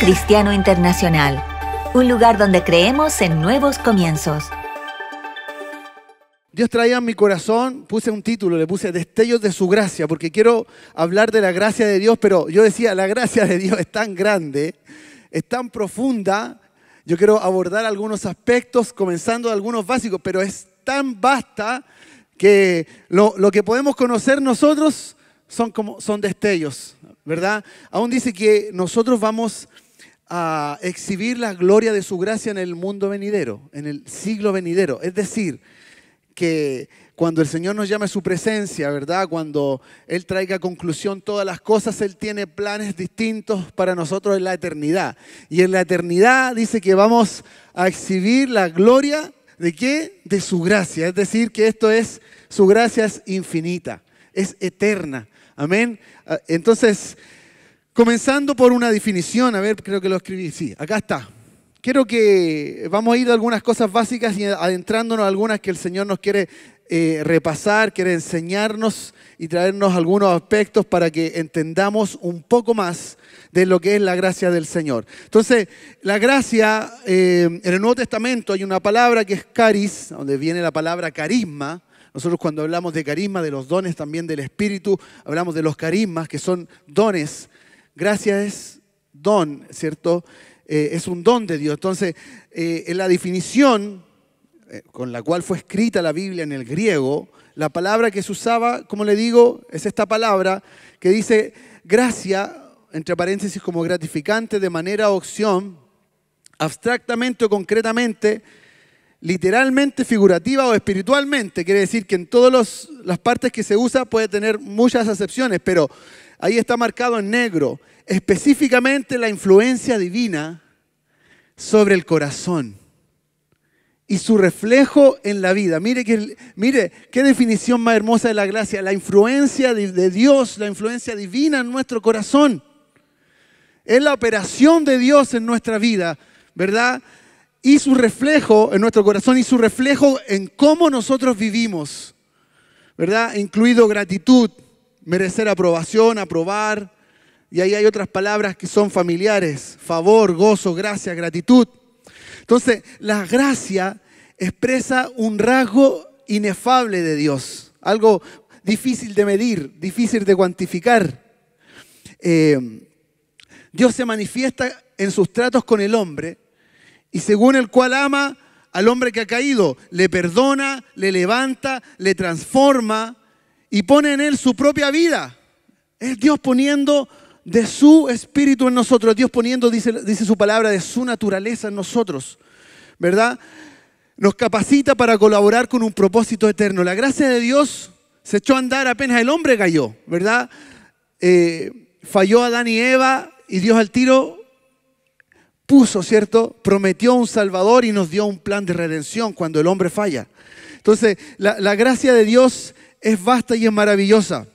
Cristiano Internacional, un lugar donde creemos en nuevos comienzos. Dios traía en mi corazón, puse un título, le puse Destellos de su gracia, porque quiero hablar de la gracia de Dios, pero yo decía, la gracia de Dios es tan grande, es tan profunda. Yo quiero abordar algunos aspectos, comenzando de algunos básicos, pero es tan vasta que lo que podemos conocer nosotros son destellos, ¿verdad? Aún dice que nosotros vamos a exhibir la gloria de su gracia en el mundo venidero, en el siglo venidero. Es decir, que cuando el Señor nos llame a su presencia, ¿verdad? Cuando Él traiga a conclusión todas las cosas, Él tiene planes distintos para nosotros en la eternidad. Y en la eternidad dice que vamos a exhibir la gloria ¿de qué? De su gracia. Es decir, que su gracia es infinita, es eterna. Amén. Entonces, comenzando por una definición, a ver, creo que lo escribí, sí, acá está. Quiero que vamos a ir a algunas cosas básicas y adentrándonos a algunas que el Señor nos quiere repasar, quiere enseñarnos y traernos algunos aspectos para que entendamos un poco más de lo que es la gracia del Señor. Entonces, la gracia, en el Nuevo Testamento hay una palabra que es caris, donde viene la palabra carisma. Nosotros cuando hablamos de carisma, de los dones también del Espíritu, hablamos de los carismas, que son dones. Gracia es don, ¿cierto? Es un don de Dios. Entonces, en la definición con la cual fue escrita la Biblia en el griego, la palabra que se usaba, como le digo, es esta palabra que dice gracia, entre paréntesis como gratificante de manera o opción, abstractamente o concretamente, literalmente, figurativa o espiritualmente. Quiere decir que en todas las partes que se usa puede tener muchas acepciones, pero ahí está marcado en negro, específicamente la influencia divina sobre el corazón y su reflejo en la vida. Mire qué definición más hermosa de la gracia, la influencia de Dios, la influencia divina en nuestro corazón. Es la operación de Dios en nuestra vida, ¿verdad? Y su reflejo en nuestro corazón y su reflejo en cómo nosotros vivimos, ¿verdad? Incluido gratitud, merecer aprobación, aprobar. Y ahí hay otras palabras que son familiares, favor, gozo, gracia, gratitud. Entonces, la gracia expresa un rasgo inefable de Dios, algo difícil de medir, difícil de cuantificar. Dios se manifiesta en sus tratos con el hombre y según el cual ama al hombre que ha caído, le perdona, le levanta, le transforma y pone en él su propia vida. Es Dios poniendo de su espíritu en nosotros, Dios poniendo, dice su palabra, de su naturaleza en nosotros, ¿verdad? Nos capacita para colaborar con un propósito eterno. La gracia de Dios se echó a andar apenas el hombre cayó, ¿verdad? Falló Adán y Eva y Dios al tiro puso, ¿cierto? Prometió un Salvador y nos dio un plan de redención cuando el hombre falla. Entonces, la gracia de Dios es vasta y es maravillosa.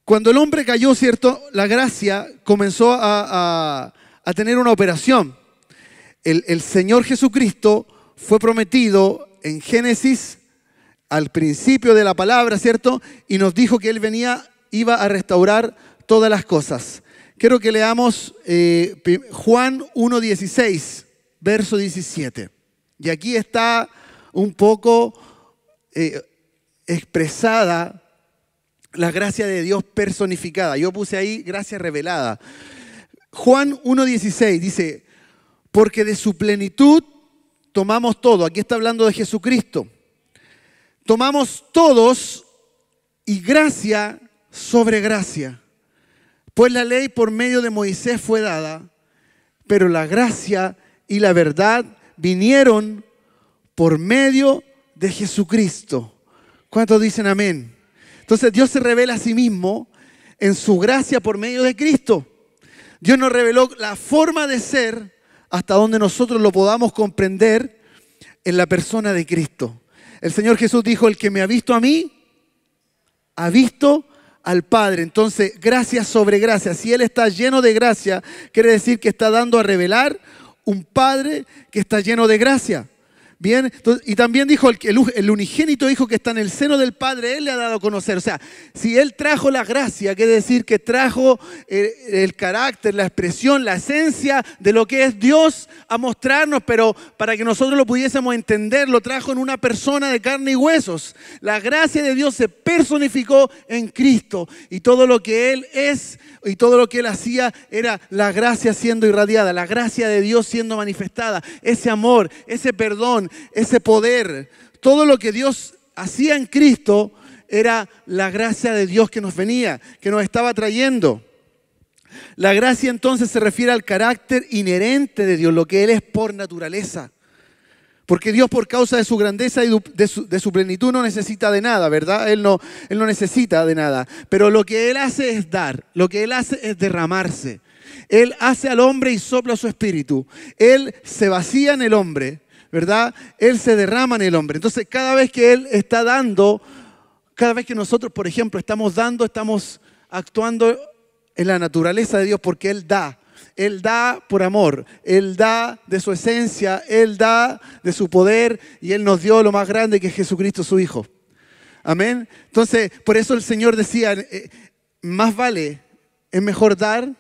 Cuando el hombre cayó, ¿cierto? La gracia comenzó a tener una operación. El Señor Jesucristo fue prometido en Génesis al principio de la palabra, ¿cierto? Y nos dijo que Él iba a restaurar todas las cosas. Quiero que leamos Juan 1:16, verso 17. Y aquí está un poco expresada la gracia de Dios personificada. Yo puse ahí gracia revelada. Juan 1:16 dice, porque de su plenitud tomamos todo. Aquí está hablando de Jesucristo. Tomamos todos y gracia sobre gracia. Pues la ley por medio de Moisés fue dada, pero la gracia y la verdad vinieron por medio de Jesucristo. ¿Cuántos dicen amén? Entonces Dios se revela a sí mismo en su gracia por medio de Cristo. Dios nos reveló la forma de ser hasta donde nosotros lo podamos comprender en la persona de Cristo. El Señor Jesús dijo, el que me ha visto a mí, ha visto al Padre. Entonces, gracia sobre gracia. Si Él está lleno de gracia, quiere decir que está dando a revelar un Padre que está lleno de gracia. Bien, entonces, y también dijo el unigénito hijo que está en el seno del Padre, Él le ha dado a conocer. O sea, si Él trajo la gracia, quiere decir que trajo el carácter, la expresión, la esencia de lo que es Dios a mostrarnos, pero para que nosotros lo pudiésemos entender, lo trajo en una persona de carne y huesos. La gracia de Dios se personificó en Cristo y todo lo que Él es y todo lo que Él hacía era la gracia siendo irradiada, la gracia de Dios siendo manifestada, ese amor, ese perdón, ese poder, todo lo que Dios hacía en Cristo era la gracia de Dios que nos venía, que nos estaba trayendo. La gracia entonces se refiere al carácter inherente de Dios, lo que Él es por naturaleza. Porque Dios, por causa de su grandeza y de su plenitud, no necesita de nada, ¿verdad? Él no necesita de nada. Pero lo que Él hace es dar, lo que Él hace es derramarse. Él hace al hombre y sopla su espíritu. Él se vacía en el hombre, ¿verdad? Él se derrama en el hombre. Entonces, cada vez que Él está dando, cada vez que nosotros, por ejemplo, estamos dando, estamos actuando en la naturaleza de Dios porque Él da. Él da por amor, Él da de su esencia, Él da de su poder y Él nos dio lo más grande que es Jesucristo su Hijo. Amén. Entonces, por eso el Señor decía, más vale, es mejor dar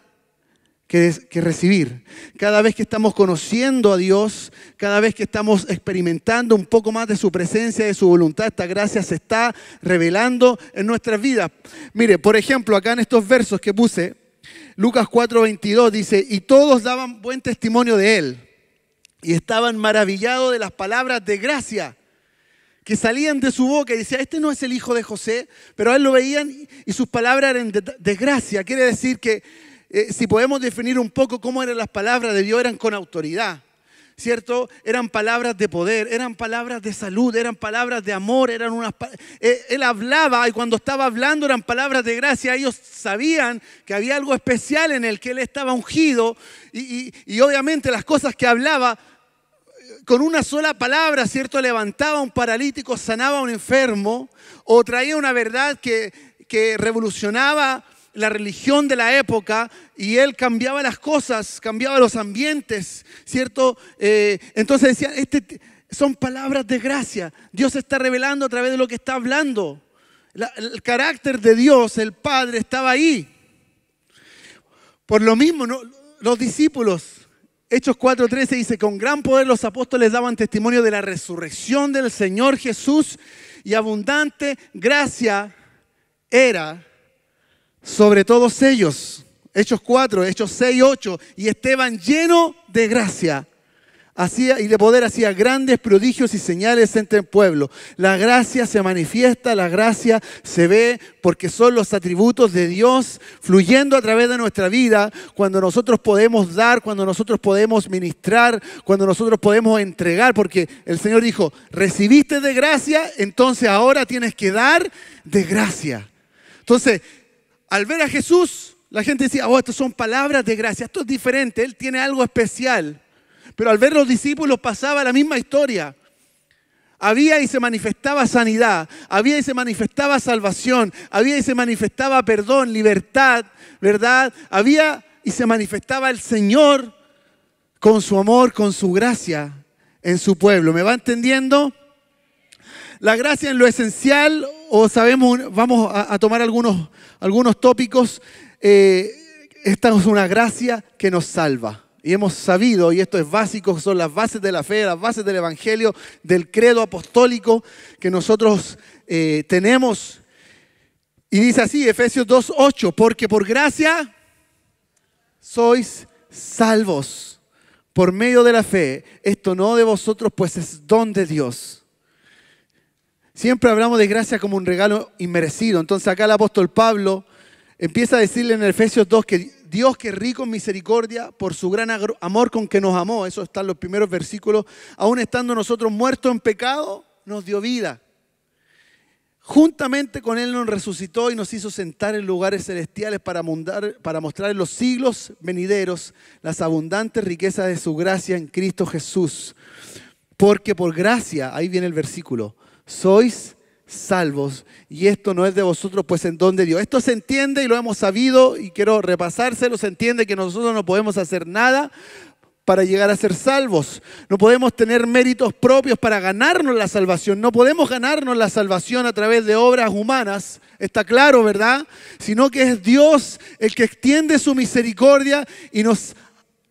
que recibir. Cada vez que estamos conociendo a Dios, cada vez que estamos experimentando un poco más de su presencia, de su voluntad, esta gracia se está revelando en nuestras vidas. Mire, por ejemplo, acá en estos versos que puse, Lucas 4:22 dice, y todos daban buen testimonio de Él y estaban maravillados de las palabras de gracia que salían de su boca y decía, este no es el hijo de José, pero a Él lo veían y sus palabras eran de gracia. Quiere decir que si podemos definir un poco cómo eran las palabras de Dios, eran con autoridad, ¿cierto? Eran palabras de poder, eran palabras de salud, eran palabras de amor, Él hablaba y cuando estaba hablando eran palabras de gracia. Ellos sabían que había algo especial en Él, que Él estaba ungido y obviamente las cosas que hablaba con una sola palabra, ¿cierto? Levantaba a un paralítico, sanaba a un enfermo o traía una verdad que revolucionaba la religión de la época y Él cambiaba las cosas, cambiaba los ambientes, ¿cierto? Entonces decían, son palabras de gracia. Dios se está revelando a través de lo que está hablando. El carácter de Dios, el Padre, estaba ahí. Por lo mismo, ¿no? Los discípulos, Hechos 4:13 dice, con gran poder los apóstoles daban testimonio de la resurrección del Señor Jesús y abundante gracia era sobre todos ellos. Hechos 4, Hechos 6, 8. Y Esteban, lleno de gracia y de poder, hacía grandes prodigios y señales entre el pueblo. La gracia se manifiesta, la gracia se ve porque son los atributos de Dios fluyendo a través de nuestra vida cuando nosotros podemos dar, cuando nosotros podemos ministrar, cuando nosotros podemos entregar, porque el Señor dijo, recibiste de gracia, entonces ahora tienes que dar de gracia. Entonces, al ver a Jesús, la gente decía, oh, estas son palabras de gracia, esto es diferente, Él tiene algo especial. Pero al ver los discípulos pasaba la misma historia. Había y se manifestaba sanidad, había y se manifestaba salvación, había y se manifestaba perdón, libertad, ¿verdad? Había y se manifestaba el Señor con su amor, con su gracia en su pueblo. ¿Me va entendiendo? La gracia en lo esencial, o sabemos, vamos a tomar algunos tópicos. Esta es una gracia que nos salva. Y hemos sabido, y esto es básico, son las bases de la fe, las bases del evangelio, del credo apostólico que nosotros tenemos. Y dice así, Efesios 2:8, porque por gracia sois salvos por medio de la fe. Esto no de vosotros, pues es don de Dios. Siempre hablamos de gracia como un regalo inmerecido. Entonces acá el apóstol Pablo empieza a decirle en Efesios 2 que Dios, que es rico en misericordia, por su gran amor con que nos amó, eso está en los primeros versículos, aún estando nosotros muertos en pecado, nos dio vida. Juntamente con Él nos resucitó y nos hizo sentar en lugares celestiales para mostrar en los siglos venideros las abundantes riquezas de su gracia en Cristo Jesús. Porque por gracia, ahí viene el versículo, sois salvos, y esto no es de vosotros, pues en don de Dios. Esto se entiende y lo hemos sabido y quiero repasárselo. Se entiende que nosotros no podemos hacer nada para llegar a ser salvos. No podemos tener méritos propios para ganarnos la salvación. No podemos ganarnos la salvación a través de obras humanas. Está claro, ¿verdad? Sino que es Dios el que extiende su misericordia y nos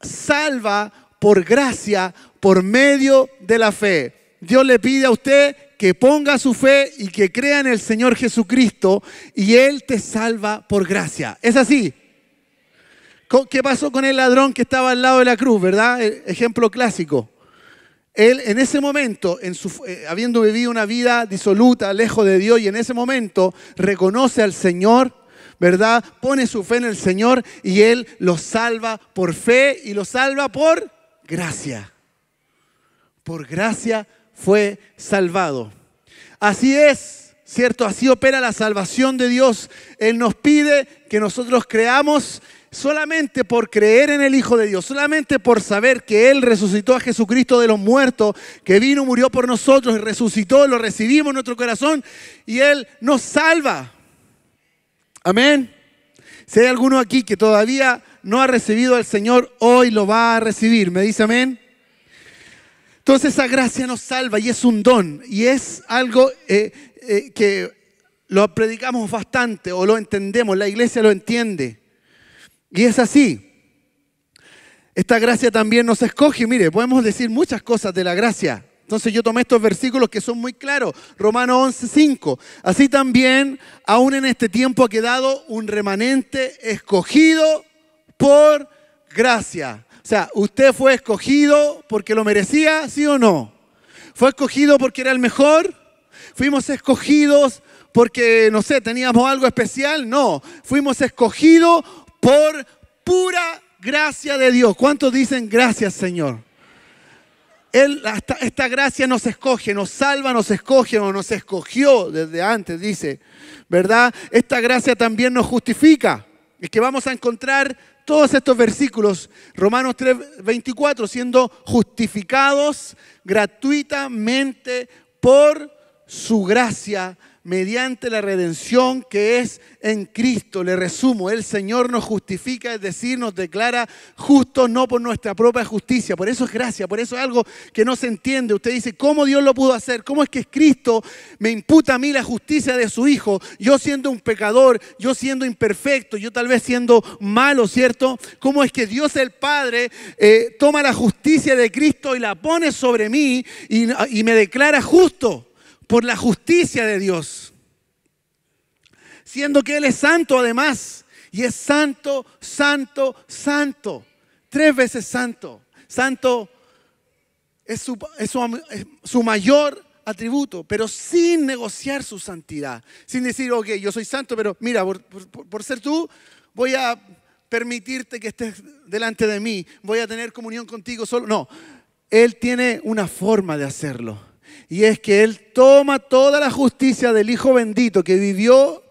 salva por gracia, por medio de la fe. Dios le pide a usted que ponga su fe y que crea en el Señor Jesucristo y Él te salva por gracia. ¿Es así? ¿Qué pasó con el ladrón que estaba al lado de la cruz, verdad? Ejemplo clásico. Él en ese momento, habiendo vivido una vida disoluta, lejos de Dios, y en ese momento reconoce al Señor, ¿verdad? Pone su fe en el Señor y Él lo salva por fe y lo salva por gracia. Por gracia fue salvado. Así es, ¿cierto? Así opera la salvación de Dios. Él nos pide que nosotros creamos solamente por creer en el Hijo de Dios, solamente por saber que Él resucitó a Jesucristo de los muertos, que vino, murió por nosotros y resucitó, lo recibimos en nuestro corazón y Él nos salva. Amén. Si hay alguno aquí que todavía no ha recibido al Señor, hoy lo va a recibir. ¿Me dice amén? Entonces esa gracia nos salva y es un don y es algo que lo predicamos bastante o lo entendemos, la iglesia lo entiende. Y es así. Esta gracia también nos escoge. Mire, podemos decir muchas cosas de la gracia. Entonces yo tomé estos versículos que son muy claros. Romanos 11:5. Así también, aún en este tiempo ha quedado un remanente escogido por gracia. O sea, ¿usted fue escogido porque lo merecía, sí o no? ¿Fue escogido porque era el mejor? ¿Fuimos escogidos porque, no sé, teníamos algo especial? No. Fuimos escogidos por pura gracia de Dios. ¿Cuántos dicen gracias, Señor? Esta gracia nos escoge, nos salva, nos escoge o nos escogió desde antes, dice, ¿verdad? Esta gracia también nos justifica. Es que vamos a encontrar todos estos versículos, Romanos 3:24, siendo justificados gratuitamente por su gracia mediante la redención que es en Cristo. Le resumo, el Señor nos justifica, es decir, nos declara justos no por nuestra propia justicia. Por eso es gracia, por eso es algo que no se entiende. Usted dice, ¿cómo Dios lo pudo hacer? ¿Cómo es que Cristo me imputa a mí la justicia de su Hijo? Yo siendo un pecador, yo siendo imperfecto, yo tal vez siendo malo, ¿cierto? ¿Cómo es que Dios el Padre toma la justicia de Cristo y la pone sobre mí y me declara justo? Por la justicia de Dios, siendo que Él es santo además, y es santo, santo, santo, 3 veces santo. Santo es su mayor atributo, pero sin negociar su santidad, sin decir, ok, yo soy santo, pero mira, por ser tú, voy a permitirte que estés delante de mí, voy a tener comunión contigo solo. No, Él tiene una forma de hacerlo. Y es que Él toma toda la justicia del Hijo bendito que vivió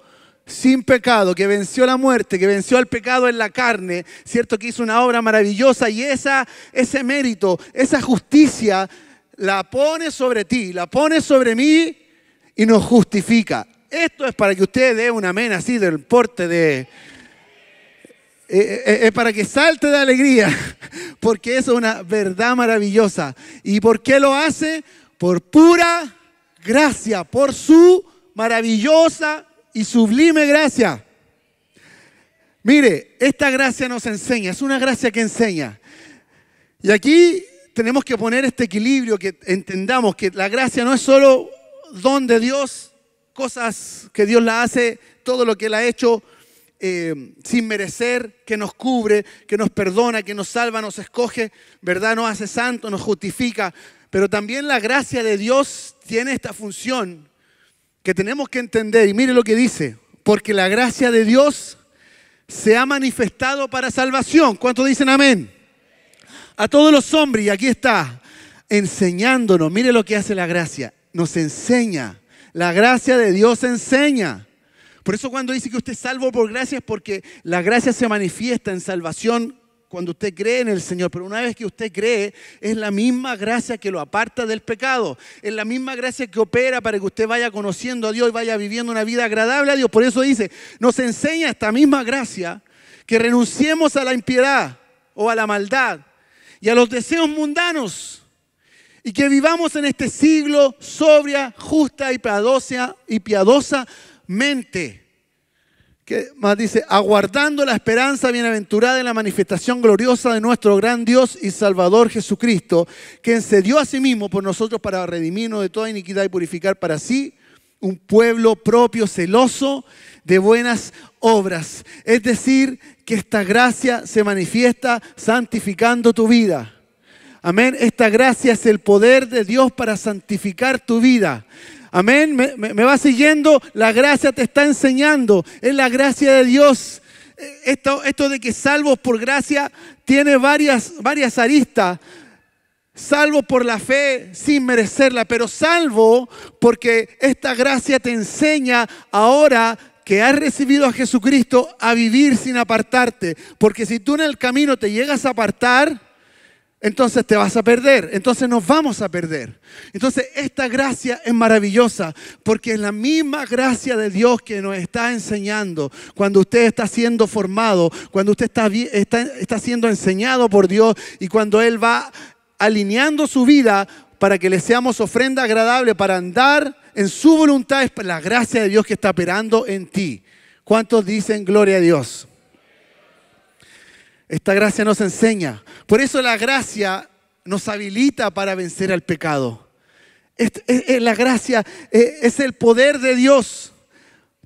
sin pecado, que venció la muerte, que venció al pecado en la carne, ¿cierto? Que hizo una obra maravillosa y ese mérito, esa justicia la pone sobre ti, la pone sobre mí y nos justifica. Esto es para que usted dé un amén así del porte de... Es para que salte de alegría, porque eso es una verdad maravillosa. ¿Y por qué lo hace? Por pura gracia, por su maravillosa y sublime gracia. Mire, esta gracia nos enseña, es una gracia que enseña. Y aquí tenemos que poner este equilibrio, que entendamos que la gracia no es solo don de Dios, cosas que Dios la hace, todo lo que Él ha hecho sin merecer, que nos cubre, que nos perdona, que nos salva, nos escoge, ¿verdad? Nos hace santo, nos justifica. Pero también la gracia de Dios tiene esta función que tenemos que entender. Y mire lo que dice. Porque la gracia de Dios se ha manifestado para salvación. ¿Cuántos dicen amén? A todos los hombres, y aquí está, enseñándonos. Mire lo que hace la gracia. Nos enseña. La gracia de Dios enseña. Por eso cuando dice que usted es salvo por gracia es porque la gracia se manifiesta en salvación cuando usted cree en el Señor. Pero una vez que usted cree, es la misma gracia que lo aparta del pecado. Es la misma gracia que opera para que usted vaya conociendo a Dios y vaya viviendo una vida agradable a Dios. Por eso dice, nos enseña esta misma gracia que renunciemos a la impiedad o a la maldad y a los deseos mundanos, y que vivamos en este siglo sobria, justa y piadosamente. ¿Qué más dice? Aguardando la esperanza bienaventurada de la manifestación gloriosa de nuestro gran Dios y Salvador Jesucristo, quien se dio a sí mismo por nosotros para redimirnos de toda iniquidad y purificar para sí un pueblo propio, celoso de buenas obras. Es decir, que esta gracia se manifiesta santificando tu vida. Amén. Esta gracia es el poder de Dios para santificar tu vida. Amén. ¿Me va siguiendo? La gracia te está enseñando. Es la gracia de Dios. Esto de que salvos por gracia tiene varias aristas. Salvo por la fe sin merecerla, pero salvo porque esta gracia te enseña ahora que has recibido a Jesucristo a vivir sin apartarte. Porque si tú en el camino te llegas a apartar, entonces te vas a perder, entonces nos vamos a perder. Entonces esta gracia es maravillosa porque es la misma gracia de Dios que nos está enseñando cuando usted está siendo formado, cuando usted está siendo enseñado por Dios y cuando Él va alineando su vida para que le seamos ofrenda agradable para andar en su voluntad. Es la gracia de Dios que está operando en ti. ¿Cuántos dicen gloria a Dios? Esta gracia nos enseña. Por eso la gracia nos habilita para vencer al pecado. La gracia es el poder de Dios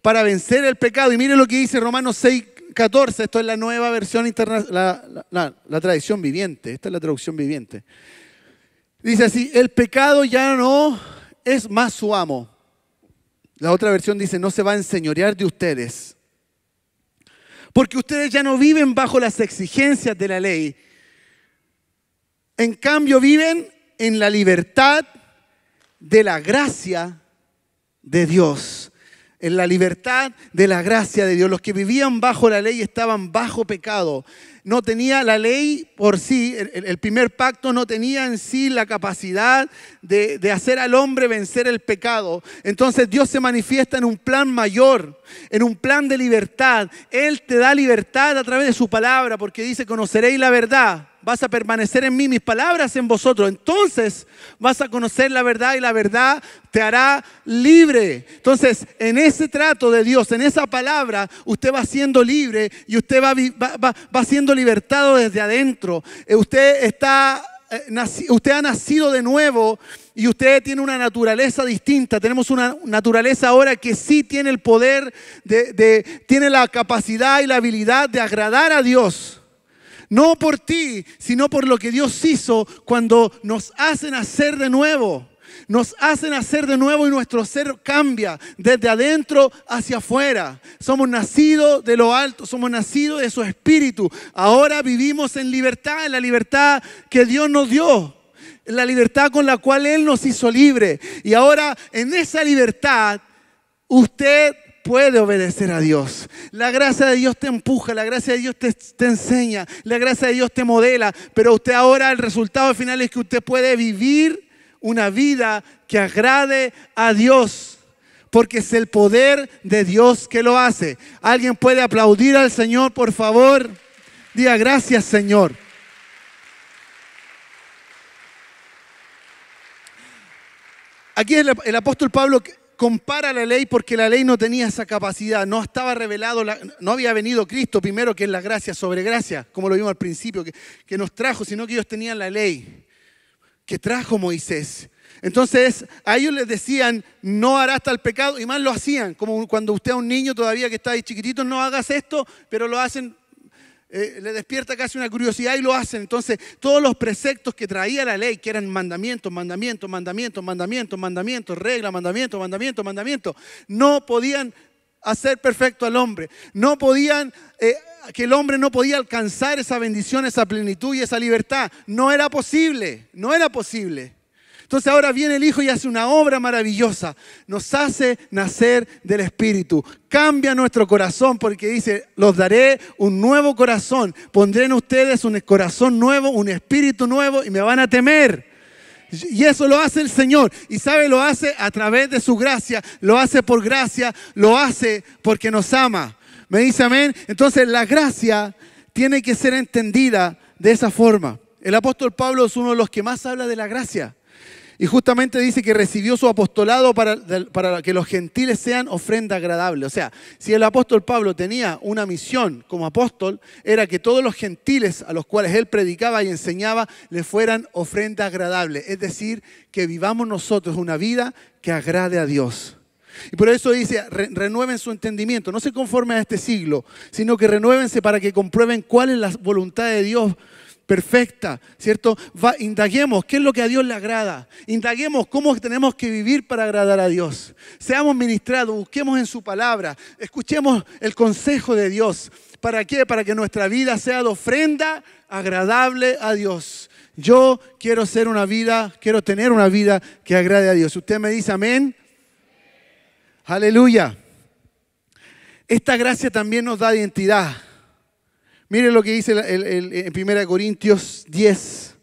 para vencer el pecado. Y miren lo que dice Romanos 6:14. Esto es la nueva versión internacional, la traducción viviente. Esta es la traducción viviente. Dice así: el pecado ya no es más su amo. La otra versión dice: no se va a enseñorear de ustedes. Porque ustedes ya no viven bajo las exigencias de la ley. En cambio viven en la libertad de la gracia de Dios. En la libertad de la gracia de Dios. Los que vivían bajo la ley estaban bajo pecado. No tenía la ley por sí, el primer pacto no tenía en sí la capacidad de hacer al hombre vencer el pecado. Entonces Dios se manifiesta en un plan mayor, en un plan de libertad. Él te da libertad a través de su palabra porque dice: conoceréis la verdad. Vas a permanecer en mí, mis palabras en vosotros. Entonces vas a conocer la verdad y la verdad te hará libre. Entonces, en ese trato de Dios, en esa palabra, usted va siendo libre y usted va siendo libertado desde adentro. Usted ha nacido de nuevo y usted tiene una naturaleza distinta. Tenemos una naturaleza ahora que sí tiene el poder, tiene la capacidad y la habilidad de agradar a Dios. No por ti, sino por lo que Dios hizo cuando nos hace nacer de nuevo. Nos hace nacer de nuevo y nuestro ser cambia desde adentro hacia afuera. Somos nacidos de lo alto, somos nacidos de su espíritu. Ahora vivimos en libertad, en la libertad que Dios nos dio. En la libertad con la cual Él nos hizo libre. Y ahora en esa libertad usted puede obedecer a Dios. La gracia de Dios te empuja, la gracia de Dios te enseña, la gracia de Dios te modela, pero usted ahora, el resultado final es que usted puede vivir una vida que agrade a Dios, porque es el poder de Dios que lo hace. ¿Alguien puede aplaudir al Señor, por favor? Diga: gracias, Señor. Aquí el apóstol Pablo compara la ley porque la ley no tenía esa capacidad, no estaba revelado, no había venido Cristo primero, que es la gracia sobre gracia, como lo vimos al principio, que nos trajo, sino que ellos tenían la ley que trajo Moisés. Entonces a ellos les decían: no harás tal pecado, y más lo hacían, como cuando usted a un niño todavía que está ahí chiquitito: no hagas esto, pero lo hacen. Le despierta casi una curiosidad y lo hacen. Entonces todos los preceptos que traía la ley, que eran mandamientos, regla, mandamientos, no podían hacer perfecto al hombre. No podían, que el hombre no podía alcanzar esa bendición, esa plenitud y esa libertad. No era posible. Entonces ahora viene el Hijo y hace una obra maravillosa. Nos hace nacer del Espíritu. Cambia nuestro corazón porque dice: los daré un nuevo corazón. Pondré en ustedes un corazón nuevo, un espíritu nuevo y me van a temer. Y eso lo hace el Señor. Y sabe, lo hace a través de su gracia. Lo hace por gracia. Lo hace porque nos ama. ¿Me dice amén? Entonces la gracia tiene que ser entendida de esa forma. El apóstol Pablo es uno de los que más habla de la gracia. Y justamente dice que recibió su apostolado para que los gentiles sean ofrenda agradable. O sea, si el apóstol Pablo tenía una misión como apóstol, era que todos los gentiles a los cuales él predicaba y enseñaba le fueran ofrenda agradable. Es decir, que vivamos nosotros una vida que agrade a Dios. Y por eso dice, renueven su entendimiento. No se conformen a este siglo, sino que renuévense para que comprueben cuál es la voluntad de Dios perfecta, ¿cierto? Indaguemos qué es lo que a Dios le agrada. Indaguemos cómo tenemos que vivir para agradar a Dios. Seamos ministrados, busquemos en su palabra, escuchemos el consejo de Dios. ¿Para qué? Para que nuestra vida sea de ofrenda agradable a Dios. Yo quiero tener una vida que agrade a Dios. Usted me dice amén. Aleluya. Esta gracia también nos da identidad. Mire lo que dice en 1 Corintios 10,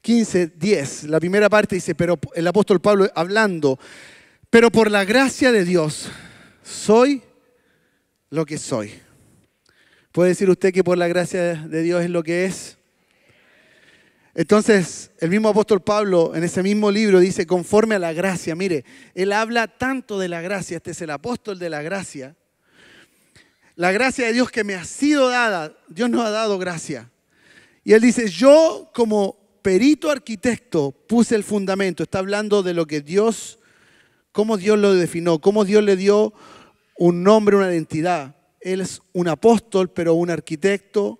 15, 10. La primera parte dice, pero el apóstol Pablo hablando, pero por la gracia de Dios soy lo que soy. ¿Puede decir usted que por la gracia de Dios es lo que es? Entonces, el mismo apóstol Pablo en ese mismo libro dice, conforme a la gracia. Mire, él habla tanto de la gracia, este es el apóstol de la gracia. La gracia de Dios que me ha sido dada, Dios nos ha dado gracia. Y él dice, yo como perito arquitecto puse el fundamento. Está hablando de lo que Dios, cómo Dios lo definió, cómo Dios le dio un nombre, una identidad. Él es un apóstol, pero un arquitecto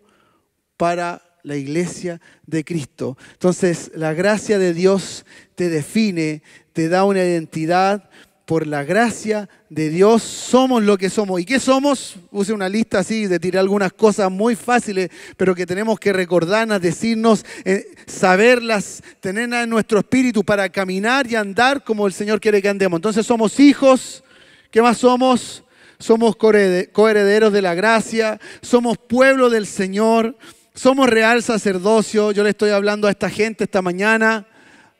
para la iglesia de Cristo. Entonces, la gracia de Dios te define, te da una identidad. Por la gracia de Dios somos lo que somos. ¿Y qué somos? Puse una lista así de tirar algunas cosas muy fáciles, pero que tenemos que recordarnos, decirnos, saberlas, tenerlas en nuestro espíritu para caminar y andar como el Señor quiere que andemos. Entonces somos hijos. ¿Qué más somos? Somos coherederos de la gracia. Somos pueblo del Señor. Somos real sacerdocio. Yo le estoy hablando a esta gente esta mañana.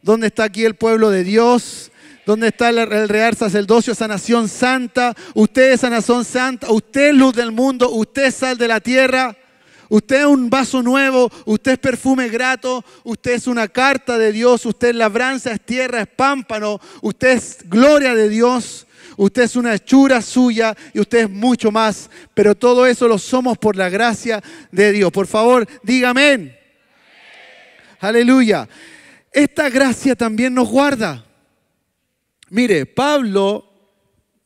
¿Dónde está aquí el pueblo de Dios? ¿Dónde está el real sacerdocio, esa nación santa? Usted es esa nación santa, usted es luz del mundo, usted es sal de la tierra, usted es un vaso nuevo, usted es perfume grato, usted es una carta de Dios, usted es labranza, es tierra, es pámpano, usted es gloria de Dios, usted es una hechura suya y usted es mucho más. Pero todo eso lo somos por la gracia de Dios. Por favor, diga amén. Aleluya. Esta gracia también nos guarda. Mire, Pablo,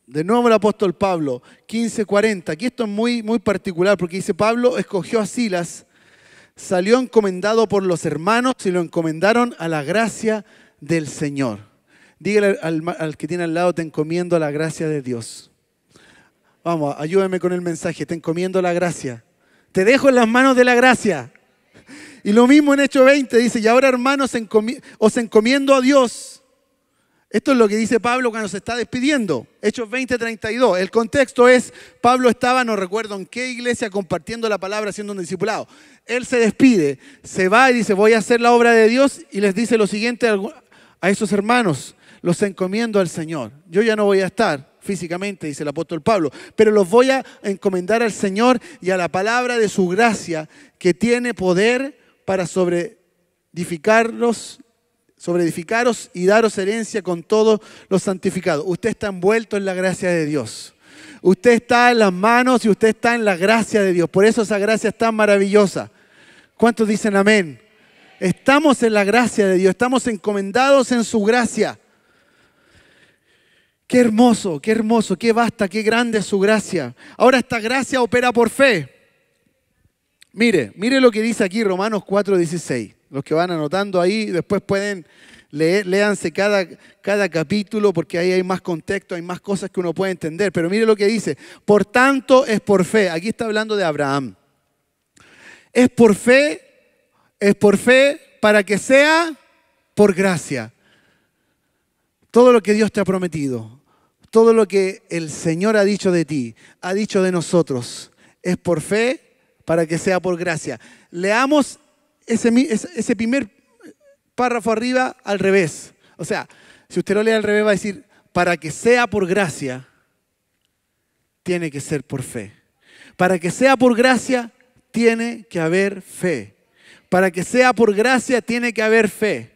de nuevo el apóstol Pablo, 15:40. Aquí esto es muy particular porque dice, Pablo escogió a Silas, salió encomendado por los hermanos y lo encomendaron a la gracia del Señor. Dígale al que tiene al lado, te encomiendo a la gracia de Dios. Vamos, ayúdame con el mensaje, te encomiendo la gracia. Te dejo en las manos de la gracia. Y lo mismo en Hechos 20 dice, y ahora hermanos os encomiendo a Dios. Esto es lo que dice Pablo cuando se está despidiendo. Hechos 20:32. El contexto es, Pablo estaba, no recuerdo en qué iglesia, compartiendo la palabra, siendo un discipulado. Él se despide, se va y dice, voy a hacer la obra de Dios. Y les dice lo siguiente a esos hermanos, los encomiendo al Señor. Yo ya no voy a estar físicamente, dice el apóstol Pablo, pero los voy a encomendar al Señor y a la palabra de su gracia, que tiene poder para sobreedificaros y daros herencia con todos los santificados. Usted está envuelto en la gracia de Dios. Usted está en las manos y usted está en la gracia de Dios. Por eso esa gracia es tan maravillosa. ¿Cuántos dicen amén? Estamos en la gracia de Dios. Estamos encomendados en su gracia. Qué hermoso, qué vasta, qué grande es su gracia. Ahora esta gracia opera por fe. Mire lo que dice aquí Romanos 4:16. Los que van anotando ahí, después pueden léanse cada capítulo porque ahí hay más contexto, hay más cosas que uno puede entender. Pero mire lo que dice. Por tanto es por fe. Aquí está hablando de Abraham. Es por fe para que sea por gracia. Todo lo que Dios te ha prometido, todo lo que el Señor ha dicho de ti, ha dicho de nosotros, es por fe para que sea por gracia. Leamos ese primer párrafo arriba al revés. O sea, si usted lo lee al revés va a decir, para que sea por gracia, tiene que ser por fe. Para que sea por gracia, tiene que haber fe. para que sea por gracia tiene que haber fe.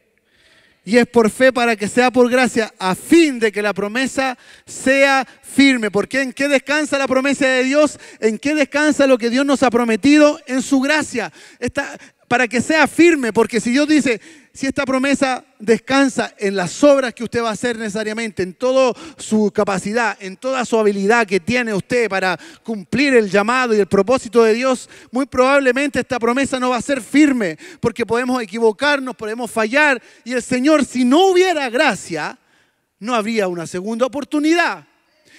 Y es por fe para que sea por gracia, a fin de que la promesa sea firme. Porque ¿en qué descansa la promesa de Dios? ¿En qué descansa lo que Dios nos ha prometido? En su gracia. Para que sea firme, porque si Dios dice, si esta promesa descansa en las obras que usted va a hacer necesariamente, en toda su capacidad, en toda su habilidad que tiene usted para cumplir el llamado y el propósito de Dios, muy probablemente esta promesa no va a ser firme, porque podemos equivocarnos, podemos fallar, y el Señor, si no hubiera gracia, no habría una segunda oportunidad.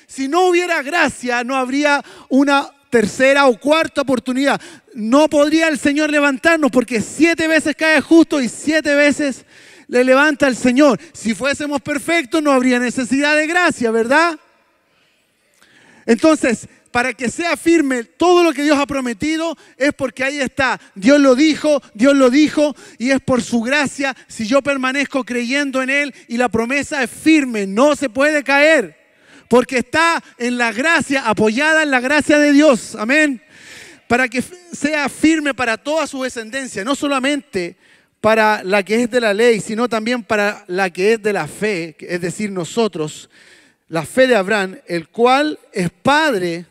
Si no hubiera gracia, no habría una tercera o cuarta oportunidad. No podría el Señor levantarnos, porque 7 veces cae justo y 7 veces le levanta el Señor. Si fuésemos perfectos, no habría necesidad de gracia, ¿verdad? Entonces, para que sea firme todo lo que Dios ha prometido, es porque ahí está. Dios lo dijo, y es por su gracia. Si yo permanezco creyendo en Él y la promesa es firme, no se puede caer. Porque está en la gracia, apoyada en la gracia de Dios. Amén. Para que sea firme para toda su descendencia, no solamente para la que es de la ley, sino también para la que es de la fe, es decir, nosotros, la fe de Abraham, el cual es padre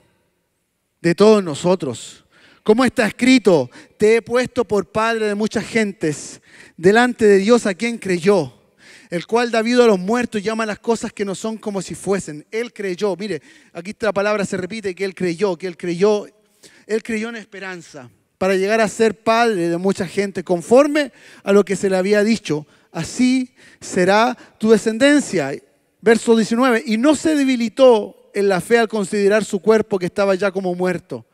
de todos nosotros. Como está escrito, te he puesto por padre de muchas gentes, delante de Dios a quien creyó, el cual da vida a los muertos y llama a las cosas que no son como si fuesen. Él creyó, mire, aquí la palabra se repite, que él creyó en esperanza, para llegar a ser padre de mucha gente, conforme a lo que se le había dicho. Así será tu descendencia. Verso 19, y no se debilitó en la fe al considerar su cuerpo que estaba ya como muerto,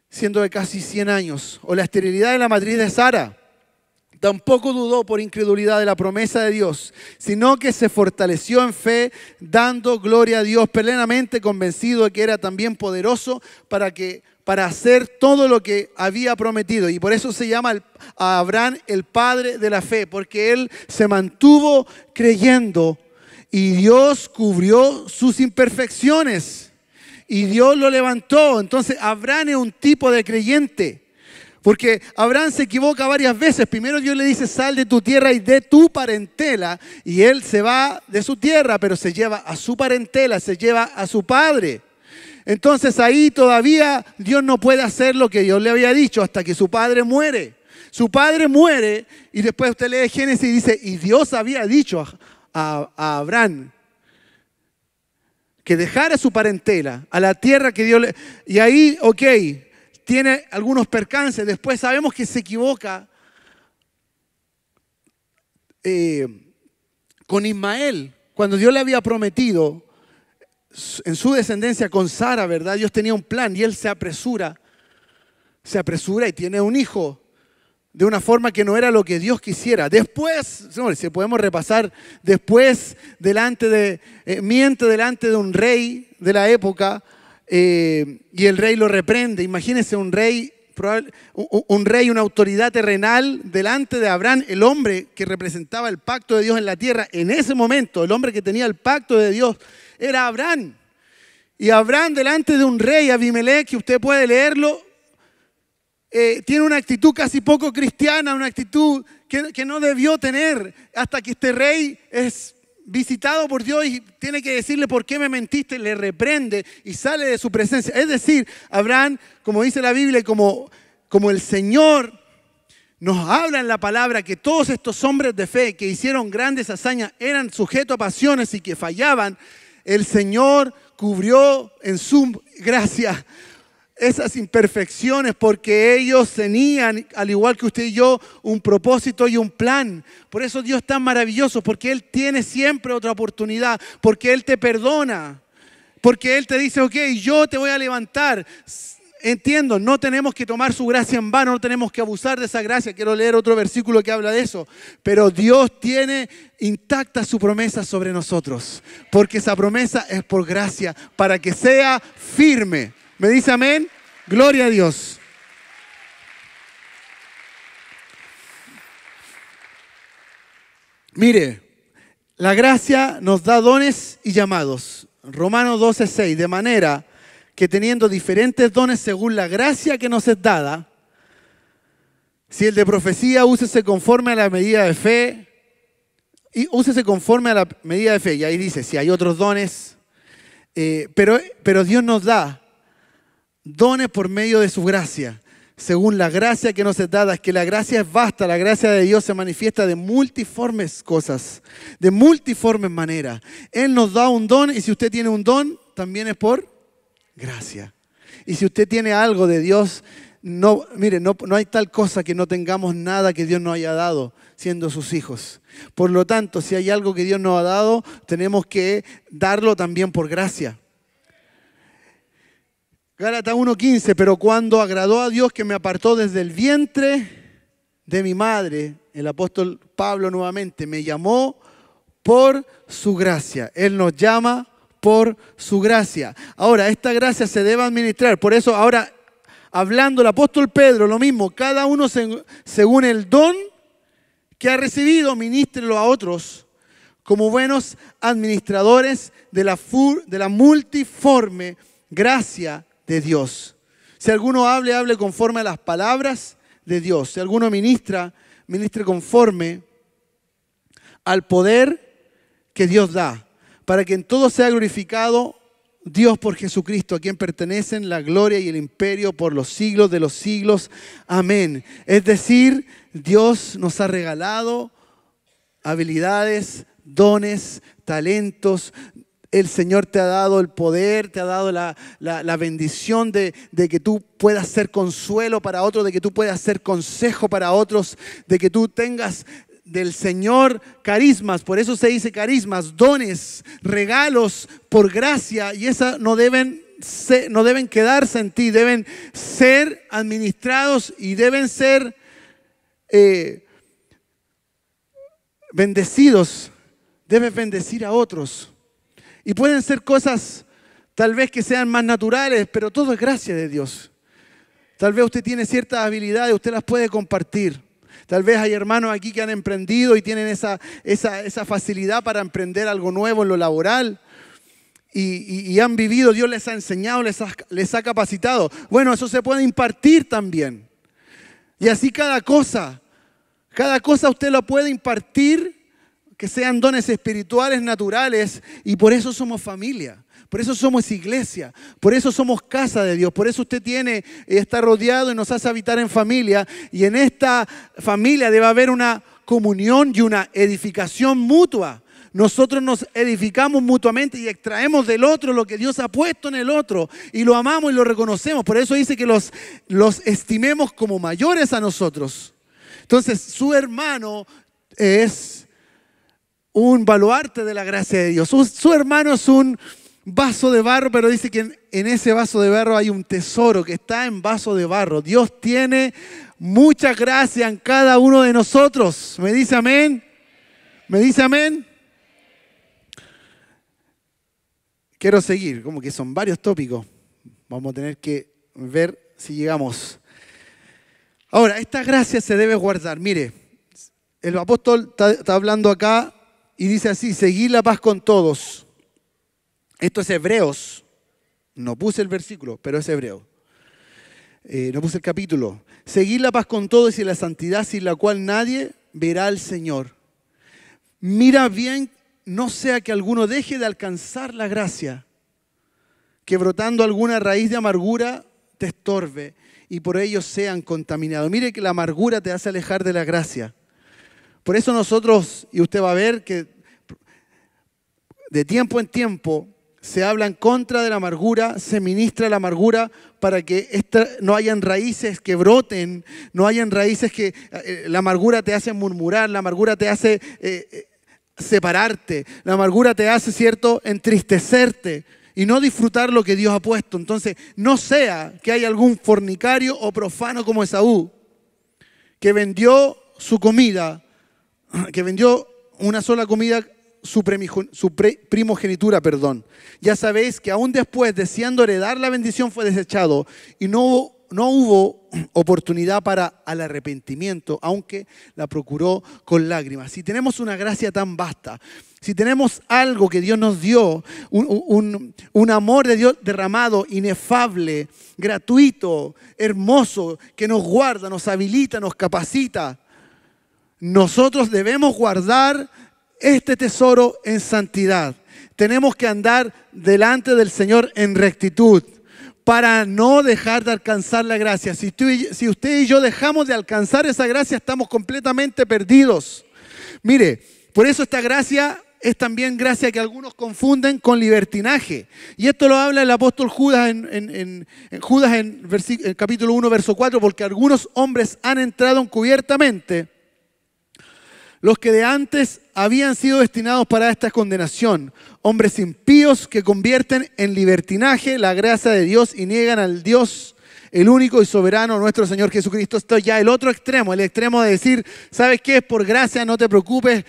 siendo de casi 100 años, o la esterilidad de la matriz de Sara. Tampoco dudó por incredulidad de la promesa de Dios, sino que se fortaleció en fe, dando gloria a Dios, plenamente convencido de que era también poderoso para hacer todo lo que había prometido. Y por eso se llama a Abraham el padre de la fe, porque él se mantuvo creyendo y Dios cubrió sus imperfecciones y Dios lo levantó. Entonces Abraham es un tipo de creyente. Porque Abraham se equivoca varias veces. Primero Dios le dice, sal de tu tierra y de tu parentela. Y él se va de su tierra, pero se lleva a su parentela, se lleva a su padre. Entonces ahí todavía Dios no puede hacer lo que Dios le había dicho hasta que su padre muere. Su padre muere y después usted lee Génesis y dice, y Dios había dicho a Abraham que dejara su parentela, a la tierra que Dios le... Y ahí, ok, tiene algunos percances. Después sabemos que se equivoca con Ismael. Cuando Dios le había prometido en su descendencia con Sara, ¿verdad? Dios tenía un plan y él se apresura y tiene un hijo de una forma que no era lo que Dios quisiera. Después, si podemos repasar, después miente delante de un rey de la época. Y el rey lo reprende. Imagínense un rey, una autoridad terrenal delante de Abraham, el hombre que representaba el pacto de Dios en la tierra. En ese momento, el hombre que tenía el pacto de Dios era Abraham. Y Abraham delante de un rey, Abimelech, que usted puede leerlo, tiene una actitud casi poco cristiana, una actitud que no debió tener, hasta que este rey es visitado por Dios y tiene que decirle por qué me mentiste, le reprende y sale de su presencia. Es decir, Abraham, como dice la Biblia, como el Señor nos habla en la palabra, que todos estos hombres de fe que hicieron grandes hazañas eran sujetos a pasiones y que fallaban, el Señor cubrió en su gracia esas imperfecciones, porque ellos tenían, al igual que usted y yo, un propósito y un plan. Por eso Dios es tan maravilloso, porque Él tiene siempre otra oportunidad, porque Él te perdona, porque Él te dice, ok, yo te voy a levantar. Entiendo, no tenemos que tomar su gracia en vano, no tenemos que abusar de esa gracia. Quiero leer otro versículo que habla de eso. Pero Dios tiene intacta su promesa sobre nosotros, porque esa promesa es por gracia, para que sea firme. ¿Me dice amén? Gloria a Dios. Mire, la gracia nos da dones y llamados. Romanos 12:6, de manera que teniendo diferentes dones según la gracia que nos es dada, Si el de profecía, úsese conforme a la medida de fe. Y úsese conforme a la medida de fe. Y ahí dice, si hay otros dones. Pero Dios nos da dones por medio de su gracia. Según la gracia que nos es dada, es que la gracia es vasta, la gracia de Dios se manifiesta de multiformes cosas, de multiformes maneras. Él nos da un don y si usted tiene un don, también es por gracia. Y si usted tiene algo de Dios, no hay tal cosa que no tengamos nada que Dios nos haya dado siendo sus hijos. Por lo tanto, si hay algo que Dios nos ha dado, tenemos que darlo también por gracia. Gálatas 1:15, pero cuando agradó a Dios que me apartó desde el vientre de mi madre, el apóstol Pablo nuevamente me llamó por su gracia. Él nos llama por su gracia. Ahora, esta gracia se debe administrar. Por eso ahora, hablando el apóstol Pedro, lo mismo, cada uno según el don que ha recibido, ministrelo a otros como buenos administradores de la multiforme gracia de Dios. Si alguno hable conforme a las palabras de Dios. Si alguno ministre conforme al poder que Dios da, para que en todo sea glorificado Dios por Jesucristo, a quien pertenecen la gloria y el imperio por los siglos de los siglos. Amén. Es decir, Dios nos ha regalado habilidades, dones, talentos. El Señor te ha dado el poder, te ha dado la bendición de que tú puedas ser consuelo para otros, de que tú puedas ser consejo para otros, de que tú tengas del Señor carismas. Por eso se dice carismas, dones, regalos por gracia, y esas no deben quedarse en ti, deben ser administrados y deben ser bendecidos. Debes bendecir a otros. Y pueden ser cosas tal vez que sean más naturales, pero todo es gracia de Dios. Tal vez usted tiene ciertas habilidades, usted las puede compartir. Tal vez hay hermanos aquí que han emprendido y tienen esa facilidad para emprender algo nuevo en lo laboral. Y han vivido, Dios les ha enseñado, les ha capacitado. Bueno, eso se puede impartir también. Y así cada cosa usted lo puede impartir, que sean dones espirituales, naturales, y por eso somos familia, por eso somos iglesia, por eso somos casa de Dios, por eso usted está rodeado y nos hace habitar en familia, y en esta familia debe haber una comunión y una edificación mutua. Nosotros nos edificamos mutuamente y extraemos del otro lo que Dios ha puesto en el otro, y lo amamos y lo reconocemos. Por eso dice que los estimemos como mayores a nosotros. Entonces, su hermano es un baluarte de la gracia de Dios. Su hermano es un vaso de barro, pero dice que en ese vaso de barro hay un tesoro que está en vaso de barro. Dios tiene mucha gracia en cada uno de nosotros. ¿Me dice amén? ¿Me dice amén? Quiero seguir, como que son varios tópicos. Vamos a tener que ver si llegamos. Ahora, esta gracia se debe guardar. Mire, el apóstol está hablando acá y dice así: seguid la paz con todos. Esto es Hebreos. No puse el versículo, pero es Hebreo. No puse el capítulo. Seguid la paz con todos y la santidad, sin la cual nadie verá al Señor. Mira bien, no sea que alguno deje de alcanzar la gracia, que brotando alguna raíz de amargura te estorbe y por ello sean contaminados. Mire que la amargura te hace alejar de la gracia. Por eso nosotros, y usted va a ver que de tiempo en tiempo se habla en contra de la amargura, se ministra la amargura para que no hayan raíces que broten, no hayan raíces que la amargura te hace murmurar, la amargura te hace separarte, la amargura te hace, ¿cierto?, entristecerte y no disfrutar lo que Dios ha puesto. Entonces, no sea que haya algún fornicario o profano como Esaú, que vendió su comida, que vendió una sola comida, su primogenitura, perdón. Ya sabéis que aún después, deseando heredar la bendición, fue desechado y no hubo oportunidad para el arrepentimiento, aunque la procuró con lágrimas. Si tenemos una gracia tan vasta, si tenemos algo que Dios nos dio, un amor de Dios derramado, inefable, gratuito, hermoso, que nos guarda, nos habilita, nos capacita, nosotros debemos guardar este tesoro en santidad. Tenemos que andar delante del Señor en rectitud para no dejar de alcanzar la gracia. Si usted y yo dejamos de alcanzar esa gracia, estamos completamente perdidos. Mire, por eso esta gracia es también gracia que algunos confunden con libertinaje. Y esto lo habla el apóstol Judas en capítulo 1, verso 4, porque algunos hombres han entrado encubiertamente, los que de antes habían sido destinados para esta condenación, hombres impíos que convierten en libertinaje la gracia de Dios y niegan al Dios, el único y soberano, nuestro Señor Jesucristo. Esto es ya el otro extremo, el extremo de decir, ¿sabes qué? Es por gracia, no te preocupes,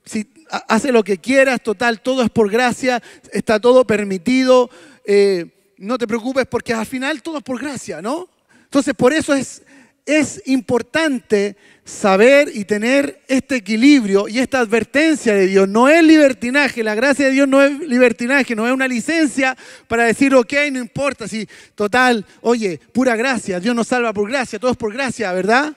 si hace lo que quieras, total, todo es por gracia, está todo permitido, no te preocupes porque al final todo es por gracia, ¿no? Entonces por eso es importante saber y tener este equilibrio y esta advertencia de Dios. No es libertinaje, la gracia de Dios no es libertinaje, no es una licencia para decir, ok, no importa, si total, oye, pura gracia, Dios nos salva por gracia, todo es por gracia, ¿verdad?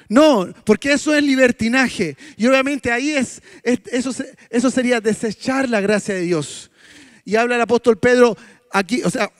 No, porque eso es libertinaje. Y obviamente ahí eso sería desechar la gracia de Dios. Y habla el apóstol Pedro aquí, o sea,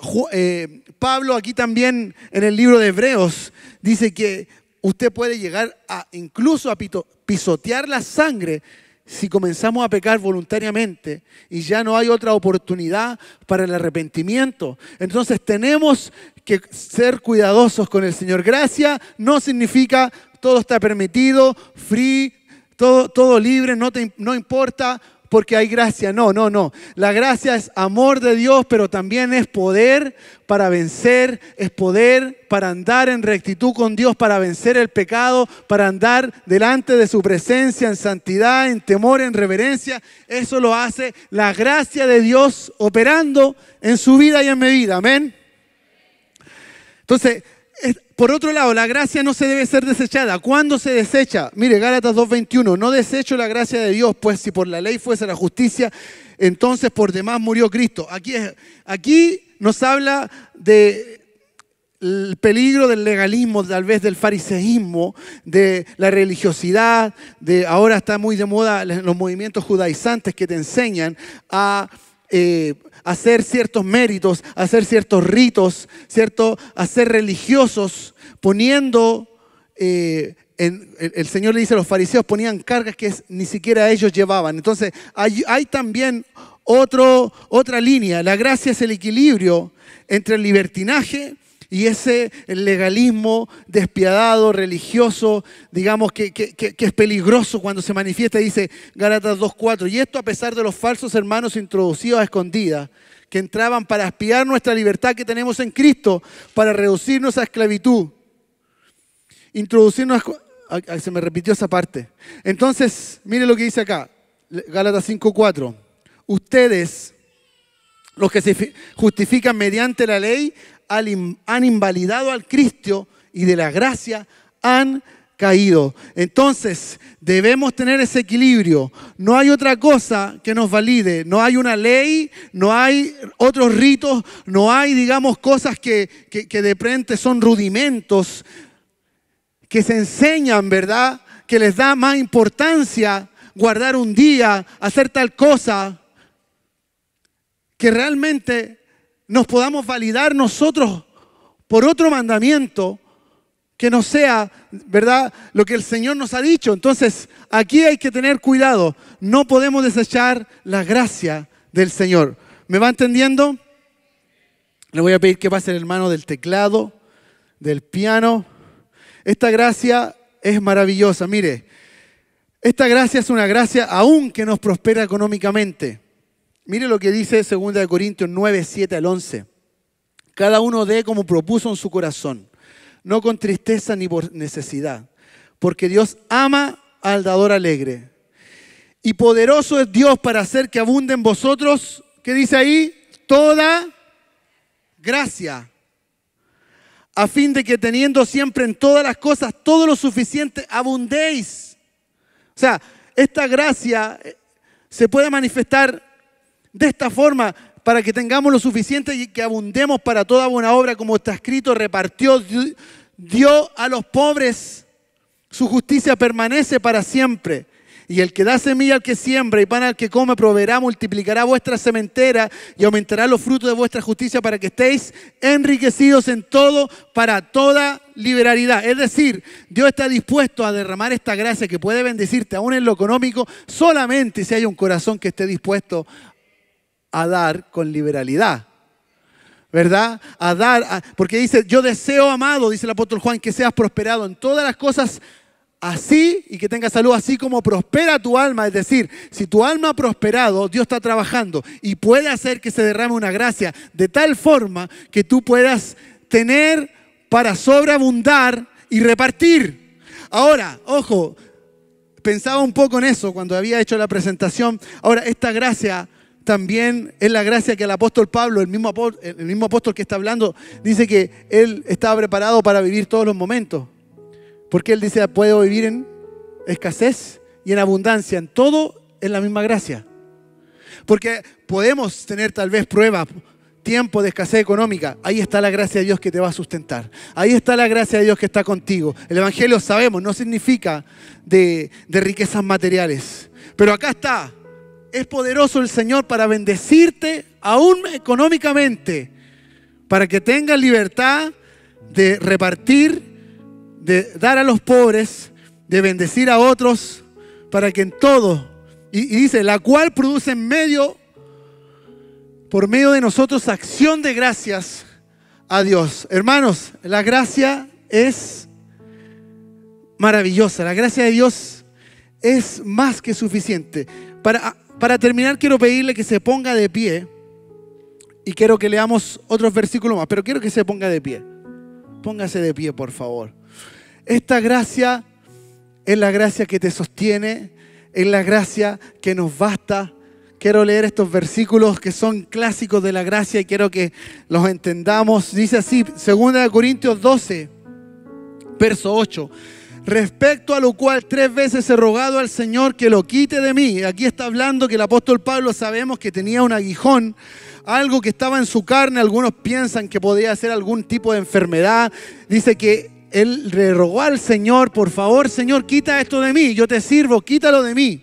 Pablo aquí también en el libro de Hebreos dice que usted puede llegar incluso a pisotear la sangre si comenzamos a pecar voluntariamente y ya no hay otra oportunidad para el arrepentimiento. Entonces tenemos que ser cuidadosos con el Señor. Gracia no significa todo está permitido, free, todo libre, no importa porque hay gracia. No. La gracia es amor de Dios, pero también es poder para vencer, es poder para andar en rectitud con Dios, para vencer el pecado, para andar delante de su presencia en santidad, en temor, en reverencia. Eso lo hace la gracia de Dios operando en su vida y en mi vida. Amén. Entonces, por otro lado, la gracia no se debe ser desechada. ¿Cuándo se desecha? Mire, Gálatas 2:21, no desecho la gracia de Dios, pues si por la ley fuese la justicia, entonces por demás murió Cristo. Aquí nos habla del peligro del legalismo, tal vez del fariseísmo, de la religiosidad, ahora está muy de moda los movimientos judaizantes que te enseñan a hacer ciertos méritos, hacer ciertos ritos, a ser religiosos, poniendo, el Señor le dice a los fariseos, ponían cargas que ni siquiera ellos llevaban. Entonces hay también otra línea. La gracia es el equilibrio entre el libertinaje y el legalismo despiadado, religioso, digamos que es peligroso cuando se manifiesta, dice Gálatas 2:4. Y esto a pesar de los falsos hermanos introducidos a escondidas, que entraban para espiar nuestra libertad que tenemos en Cristo, para reducirnos a esclavitud. Se me repitió esa parte. Entonces, mire lo que dice acá, Gálatas 5:4. Ustedes, los que se justifican mediante la ley, han invalidado al Cristo y de la gracia han caído. Entonces, debemos tener ese equilibrio. No hay otra cosa que nos valide. No hay una ley, no hay otros ritos, no hay, digamos, cosas que de frente son rudimentos, que se enseñan, ¿verdad? Que les da más importancia guardar un día, hacer tal cosa, que realmente nos podamos validar nosotros por otro mandamiento que no sea, ¿verdad?, lo que el Señor nos ha dicho. Entonces, aquí hay que tener cuidado. No podemos desechar la gracia del Señor. ¿Me va entendiendo? Le voy a pedir que pase el hermano del teclado, del piano. Esta gracia es maravillosa. Mire, esta gracia es una gracia aún que nos prospera económicamente. Mire lo que dice 2 Corintios 9, 7 al 11. Cada uno dé como propuso en su corazón, no con tristeza ni por necesidad, porque Dios ama al dador alegre. Y poderoso es Dios para hacer que abunde en vosotros, ¿qué dice ahí? Toda gracia, a fin de que teniendo siempre en todas las cosas todo lo suficiente, abundéis. O sea, esta gracia se puede manifestar de esta forma, para que tengamos lo suficiente y que abundemos para toda buena obra, como está escrito, repartió, dio a los pobres, su justicia permanece para siempre. Y el que da semilla al que siembra y pan al que come, proveerá, multiplicará vuestra sementera y aumentará los frutos de vuestra justicia, para que estéis enriquecidos en todo para toda liberalidad. Es decir, Dios está dispuesto a derramar esta gracia que puede bendecirte aún en lo económico, solamente si hay un corazón que esté dispuesto a dar con liberalidad. ¿Verdad? A dar, porque dice, yo deseo, amado, dice el apóstol Juan, que seas prosperado en todas las cosas, así, y que tengas salud, así como prospera tu alma. Es decir, si tu alma ha prosperado, Dios está trabajando y puede hacer que se derrame una gracia de tal forma que tú puedas tener para sobreabundar y repartir. Ahora, ojo, pensaba un poco en eso cuando había hecho la presentación. Ahora, esta gracia también es la gracia que el apóstol Pablo, el mismo apóstol que está hablando, dice que él estaba preparado para vivir todos los momentos. Porque él dice, puedo vivir en escasez y en abundancia, en todo en la misma gracia. Porque podemos tener tal vez pruebas, tiempo de escasez económica. Ahí está la gracia de Dios que te va a sustentar. Ahí está la gracia de Dios que está contigo. El evangelio, sabemos, no significa de riquezas materiales. Pero acá está. Es poderoso el Señor para bendecirte aún económicamente, para que tengas libertad de repartir, de dar a los pobres, de bendecir a otros, para que en todo, y dice, la cual produce por medio de nosotros acción de gracias a Dios. Hermanos, la gracia es maravillosa, la gracia de Dios es más que suficiente. Para terminar, quiero pedirle que se ponga de pie, y quiero que leamos otros versículos más, pero quiero que se ponga de pie. Póngase de pie, por favor. Esta gracia es la gracia que te sostiene, es la gracia que nos basta. Quiero leer estos versículos que son clásicos de la gracia y quiero que los entendamos. Dice así, 2 Corintios 12, verso 8. Respecto a lo cual 3 veces he rogado al Señor que lo quite de mí. Aquí está hablando que el apóstol Pablo, sabemos que tenía un aguijón, algo que estaba en su carne. Algunos piensan que podía ser algún tipo de enfermedad. Dice que él le rogó al Señor, por favor, Señor, quita esto de mí, yo te sirvo, quítalo de mí.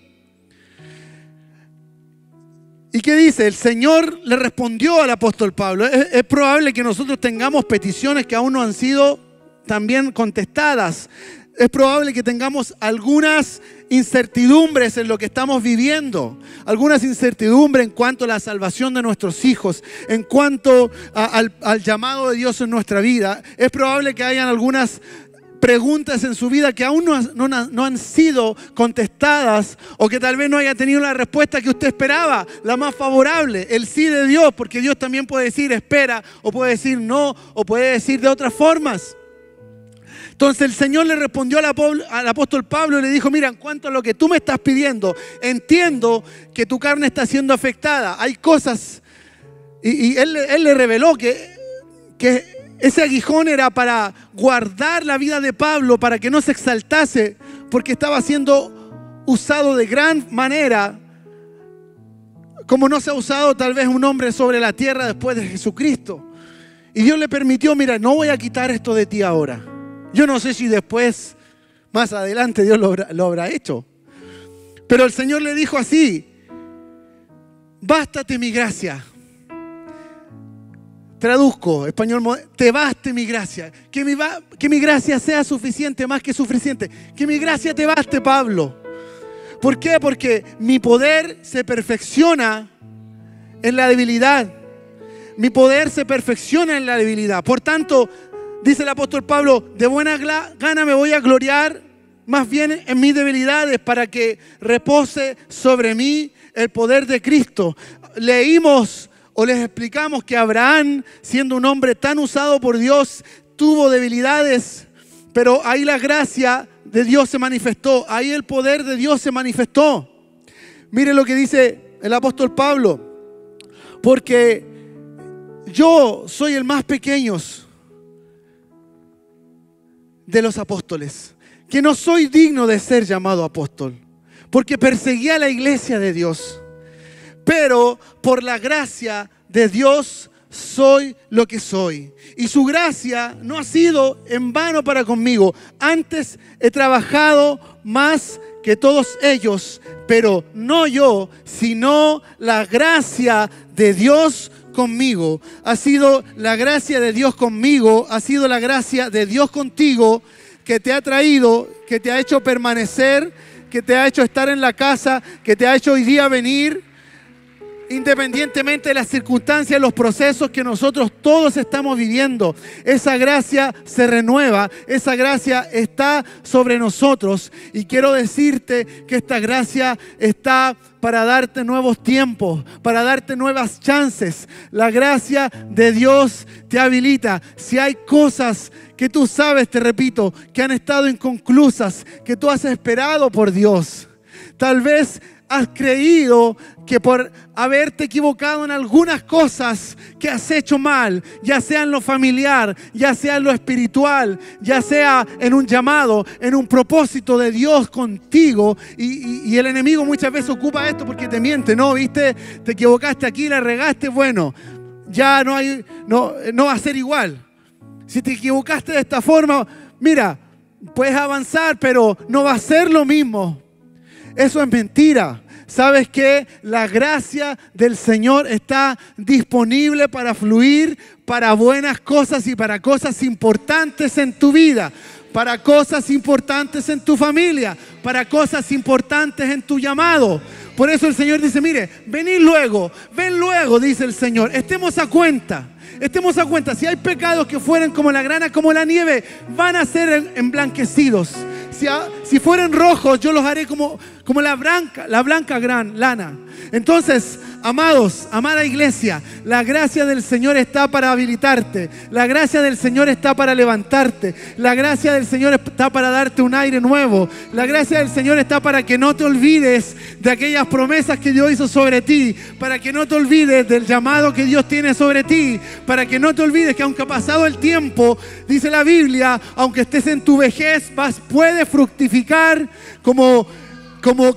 ¿Y qué dice? El Señor le respondió al apóstol Pablo. Es probable que nosotros tengamos peticiones que aún no han sido también contestadas. Es probable que tengamos algunas incertidumbres en lo que estamos viviendo, algunas incertidumbres en cuanto a la salvación de nuestros hijos, en cuanto al llamado de Dios en nuestra vida. Es probable que hayan algunas preguntas en su vida que aún no han sido contestadas, o que tal vez no haya tenido la respuesta que usted esperaba, la más favorable, el sí de Dios, porque Dios también puede decir espera, o puede decir no, o puede decir de otras formas. Entonces el Señor le respondió al apóstol Pablo y le dijo, mira, en cuanto a lo que tú me estás pidiendo, entiendo que tu carne está siendo afectada. Hay cosas, y él le reveló que ese aguijón era para guardar la vida de Pablo, para que no se exaltase, porque estaba siendo usado de gran manera, como no se ha usado tal vez un hombre sobre la tierra después de Jesucristo. Y Dios le permitió, mira, no voy a quitar esto de ti ahora. Yo no sé si después, más adelante, Dios lo habrá hecho. Pero el Señor le dijo así, bástate mi gracia. Traduzco, español, te baste mi gracia. Que mi gracia sea suficiente, más que suficiente. Que mi gracia te baste, Pablo. ¿Por qué? Porque mi poder se perfecciona en la debilidad. Mi poder se perfecciona en la debilidad. Por tanto, dice el apóstol Pablo, de buena gana me voy a gloriar más bien en mis debilidades, para que repose sobre mí el poder de Cristo. Leímos o les explicamos que Abraham, siendo un hombre tan usado por Dios, tuvo debilidades, pero ahí la gracia de Dios se manifestó, ahí el poder de Dios se manifestó. Mire lo que dice el apóstol Pablo, porque yo soy el más pequeño de los apóstoles, que no soy digno de ser llamado apóstol, porque perseguía a la iglesia de Dios. Pero por la gracia de Dios soy lo que soy. Y su gracia no ha sido en vano para conmigo. Antes he trabajado más que todos ellos, pero no yo, sino la gracia de Dios conmigo. Ha sido la gracia de Dios conmigo, ha sido la gracia de Dios contigo que te ha traído, que te ha hecho permanecer, que te ha hecho estar en la casa, que te ha hecho hoy día venir, independientemente de las circunstancias, los procesos que nosotros todos estamos viviendo. Esa gracia se renueva, esa gracia está sobre nosotros. Y quiero decirte que esta gracia está para darte nuevos tiempos, para darte nuevas chances. La gracia de Dios te habilita. Si hay cosas que tú sabes, te repito, que han estado inconclusas, que tú has esperado por Dios, tal vez has creído que por haberte equivocado en algunas cosas que has hecho mal, ya sea en lo familiar, ya sea en lo espiritual, ya sea en un llamado, en un propósito de Dios contigo, y el enemigo muchas veces ocupa esto porque te miente, ¿no? ¿Viste? Te equivocaste aquí, la regaste, bueno, ya no va a ser igual. Si te equivocaste de esta forma, mira, puedes avanzar, pero no va a ser lo mismo. Eso es mentira. ¿Sabes qué? La gracia del Señor está disponible para fluir para buenas cosas y para cosas importantes en tu vida, para cosas importantes en tu familia, para cosas importantes en tu llamado. Por eso el Señor dice, mire, venid luego, ven luego, dice el Señor, estemos a cuenta. Estemos a cuenta, si hay pecados que fueren como la grana, como la nieve, van a ser emblanquecidos. Si fueren rojos, yo los haré como la blanca gran lana. Entonces, amados, amada iglesia, la gracia del Señor está para habilitarte. La gracia del Señor está para levantarte. La gracia del Señor está para darte un aire nuevo. La gracia del Señor está para que no te olvides de aquellas promesas que Dios hizo sobre ti. Para que no te olvides del llamado que Dios tiene sobre ti. Para que no te olvides que aunque ha pasado el tiempo, dice la Biblia, aunque estés en tu vejez, puedes fructificar como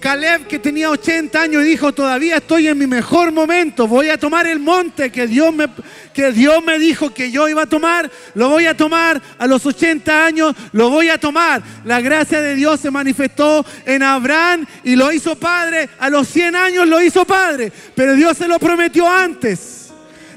Caleb, que tenía 80 años y dijo, todavía estoy en mi mejor momento, voy a tomar el monte que Dios me dijo que yo iba a tomar, lo voy a tomar a los 80 años, lo voy a tomar. La gracia de Dios se manifestó en Abraham y lo hizo padre, a los 100 años lo hizo padre, pero Dios se lo prometió antes.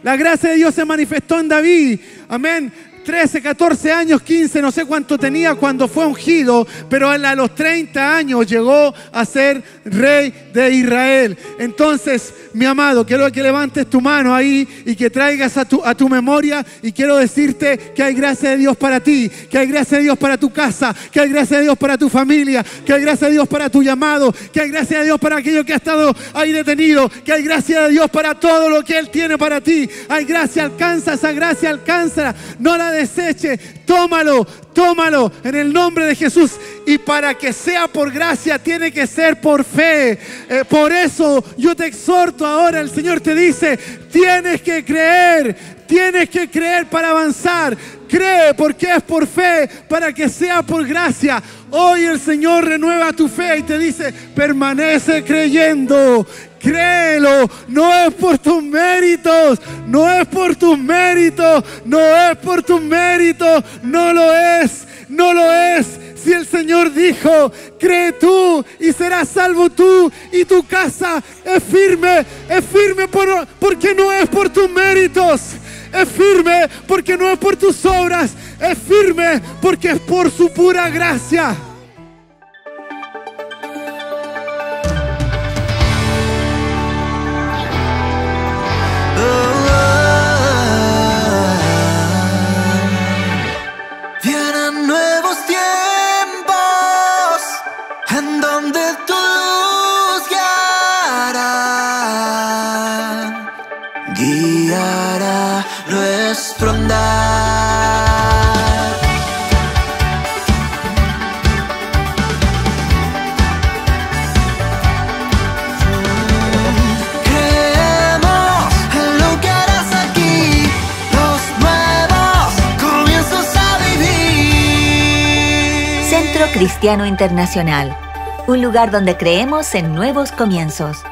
La gracia de Dios se manifestó en David, amén. 13, 14 años, 15, no sé cuánto tenía cuando fue ungido, pero a los 30 años llegó a ser rey de Israel. Entonces, mi amado, quiero que levantes tu mano ahí y que traigas a tu memoria, y quiero decirte que hay gracia de Dios para ti, que hay gracia de Dios para tu casa, que hay gracia de Dios para tu familia, que hay gracia de Dios para tu llamado, que hay gracia de Dios para aquello que ha estado ahí detenido, que hay gracia de Dios para todo lo que Él tiene para ti. Hay gracia, alcanza esa gracia, alcánzala, no la deseche, tómalo en el nombre de Jesús. Y para que sea por gracia, tiene que ser por fe. Por eso yo te exhorto ahora, el Señor te dice, tienes que creer para avanzar. Cree porque es por fe, para que sea por gracia. Hoy el Señor renueva tu fe y te dice, permanece creyendo. Créelo, no es por tus méritos, no es por tus méritos, no es por tus méritos, no lo es, no lo es. Si el Señor dijo, cree tú y serás salvo tú y tu casa, es firme porque no es por tus méritos, es firme porque no es por tus obras, es firme porque es por su pura gracia. Vienen nuevos tiempos en donde tu luz guiará nuestro andar. Cristiano Internacional, un lugar donde creemos en nuevos comienzos.